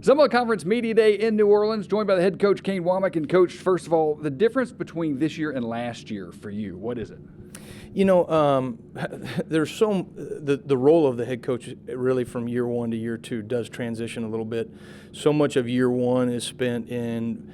Sunbelt Conference Media Day in New Orleans, joined by the head coach, Kane Wommack. And Coach, first of all, the difference between this year and last year for you, what is it? You know, there's the role of the head coach really from year one to year two does transition a little bit. So much of year one is spent in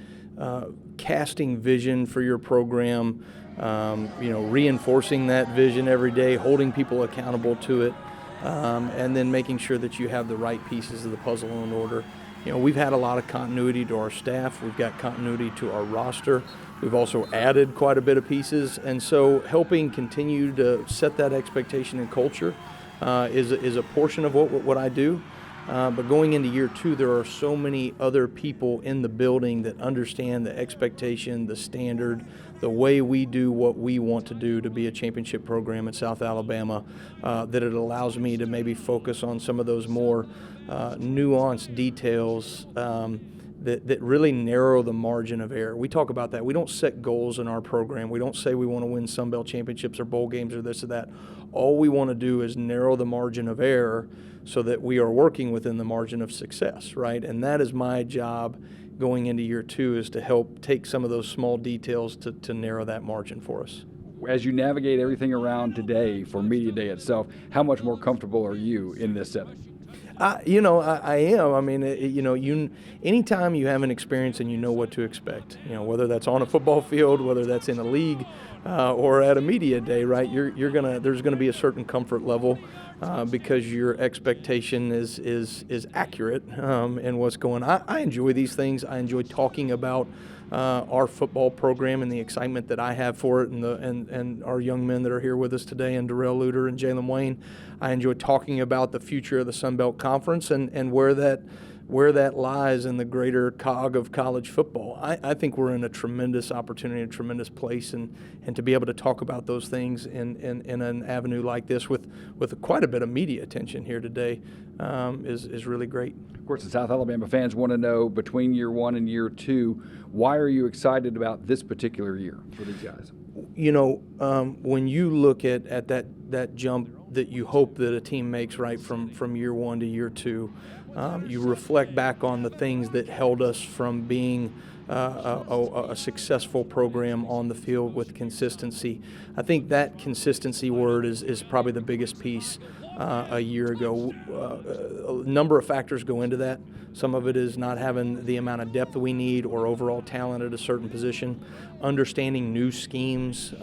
casting vision for your program, reinforcing that vision every day, holding people accountable to it, and then making sure that you have the right pieces of the puzzle in order. You know, we've had a lot of continuity to our staff. We've got continuity to our roster. We've also added quite a bit of pieces, and so helping continue to set that expectation and culture is a portion of what I do. But going into year two, there are so many other people in the building that understand the expectation, the standard, the way we do what we want to do to be a championship program at South Alabama, that it allows me to maybe focus on some of those more nuanced details that really narrow the margin of error. We talk about that. We don't set goals in our program. We don't say we want to win Sunbelt championships or bowl games or this or that. All we want to do is narrow the margin of error so that we are working within the margin of success, right? And that is my job going into year two, is to help take some of those small details to narrow that margin for us. As you navigate everything around today for Media Day itself, how much more comfortable are you in this setting? I am. I mean, anytime you have an experience and you know what to expect, whether that's on a football field, whether that's in a league, or at a media day, right? There's gonna be a certain comfort level because your expectation is accurate in what's going on. I enjoy these things. I enjoy talking about our football program and the excitement that I have for it, and our young men that are here with us today, and Darrell Luter and Jalen Wayne. I enjoy talking about the future of the Sunbelt Conference and where that lies in the greater cog of college football. I think we're in a tremendous opportunity, a tremendous place, and to be able to talk about those things in an avenue like this with quite a bit of media attention here today is really great. Of course, the South Alabama fans want to know, between year one and year two, why are you excited about this particular year for these guys? When you look at that jump that you hope that a team makes right from year one to year two, you reflect back on the things that held us from being a successful program on the field with consistency. I think that consistency word is probably the biggest piece a year ago. A number of factors go into that. Some of it is not having the amount of depth that we need or overall talent at a certain position, understanding new schemes,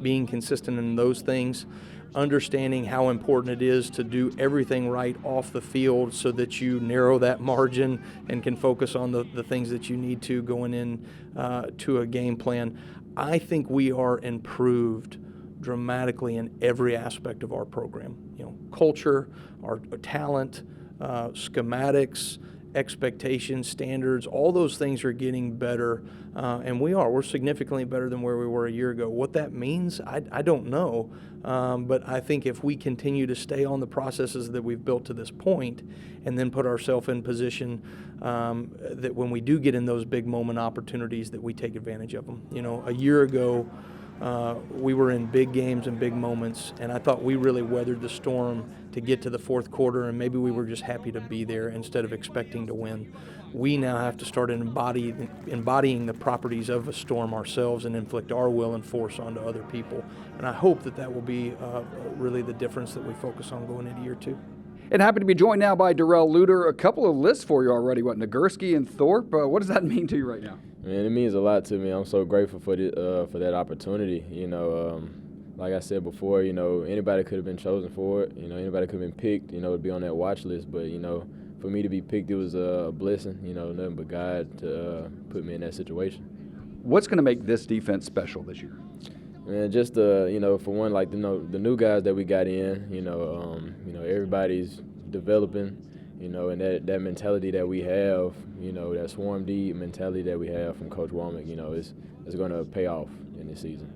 being consistent in those things, understanding how important it is to do everything right off the field so that you narrow that margin and can focus on the things that you need to going in to a game plan. I think we are improved dramatically in every aspect of our program. Culture, our talent, schematics, expectations, standards, all those things are getting better, and we're significantly better than where we were a year ago. What that means, I don't know, but I think if we continue to stay on the processes that we've built to this point and then put ourselves in position that when we do get in those big moment opportunities that we take advantage of them. A year ago, we were in big games and big moments, and I thought we really weathered the storm to get to the fourth quarter, and maybe we were just happy to be there instead of expecting to win. We now have to start embodying the properties of a storm ourselves and inflict our will and force onto other people. And I hope that will be really the difference that we focus on going into year two. And happy to be joined now by Darrell Luter. A couple of lists for you already, Nagurski and Thorpe. What does that mean to you right now? Man, it means a lot to me. I'm so grateful for that opportunity. Like I said before, anybody could have been chosen for it. Anybody could have been picked, to be on that watch list. But, for me to be picked, it was a blessing, nothing but God to put me in that situation. What's going to make this defense special this year? Man, just, for one, like, the new guys that we got in, everybody's developing, and that mentality that we have, that swarm deep mentality that we have from Coach Wommack, it's going to pay off in this season.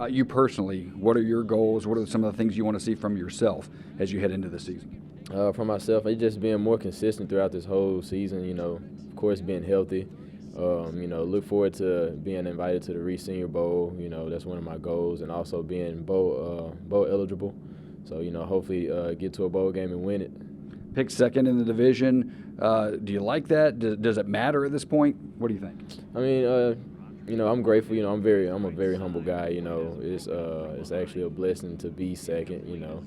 You personally, what are your goals? What are some of the things you want to see from yourself as you head into the season? For myself, it's just being more consistent throughout this whole season, of course being healthy. Look forward to being invited to the Reese Senior Bowl. That's one of my goals, and also being bowl eligible. So, hopefully get to a bowl game and win it. Picked second in the division. Do you like that? Does it matter at this point? What do you think? I mean, you know, I'm grateful. You know, I'm a very humble guy. You know, it's actually a blessing to be second. You know,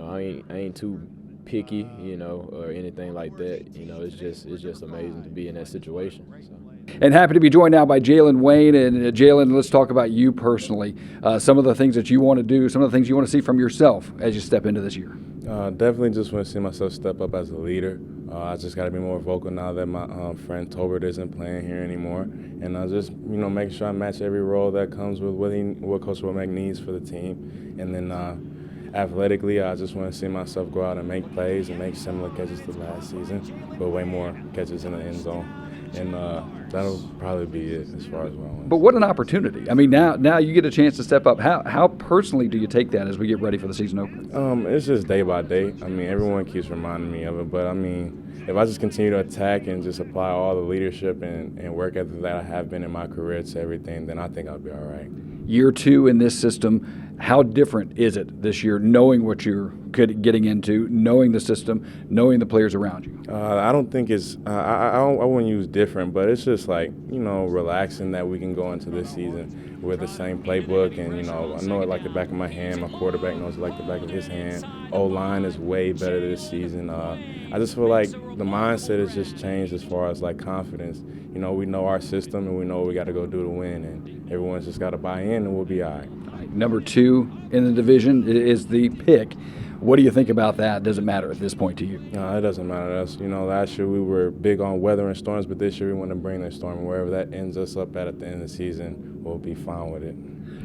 I ain't too picky. You know, or anything like that. You know, it's just amazing to be in that situation. So. And happy to be joined now by Jalen Wayne. And Jalen, let's talk about you personally. Some of the things that you want to do, some of the things you want to see from yourself as you step into this year. Definitely just want to see myself step up as a leader. I just got to be more vocal now that my friend Tolbert isn't playing here anymore. And just, you know, making sure I match every role that comes with what Coach Wommack needs for the team. And then athletically, I just want to see myself go out and make plays and make similar catches to last season, but way more catches in the end zone. And that'll probably be it as far as what I want. But what an opportunity. I mean, now you get a chance to step up. How personally do you take that as we get ready for the season opener? It's just day by day. I mean, everyone keeps reminding me of it, but I mean, if I just continue to attack and just apply all the leadership and work ethic that I have been in my career to everything, then I think I'll be all right. Year 2 in this system, how different is it this year, knowing what you're getting into, knowing the system, knowing the players around you? I don't think it's I wouldn't use different, but it's just like, you know, relaxing that we can go into this season with the same playbook. And, you know, I know it like the back of my hand. My quarterback knows it like the back of his hand. O-line is way better this season. I just feel like the mindset has just changed as far as, like, confidence. You know, we know our system and we know what we got to go do to win, and everyone's just got to buy in and we'll be all right. Number 2 in the division is the pick. What do you think about that? Does it matter at this point to you? No, it doesn't matter. You know, last year we were big on weather and storms, but this year we want to bring the storm. Wherever that ends us up at the end of the season, we'll be fine with it.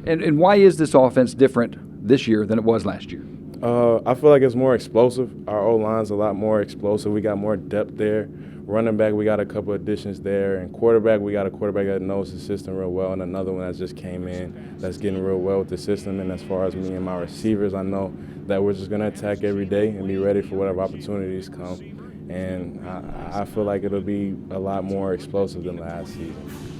And why is this offense different this year than it was last year? I feel like it's more explosive. Our O-line's a lot more explosive. We got more depth there. Running back, we got a couple additions there. And quarterback, we got a quarterback that knows the system real well, and another one that just came in that's getting real well with the system. And as far as me and my receivers, I know that we're just going to attack every day and be ready for whatever opportunities come. And I feel like it'll be a lot more explosive than last season.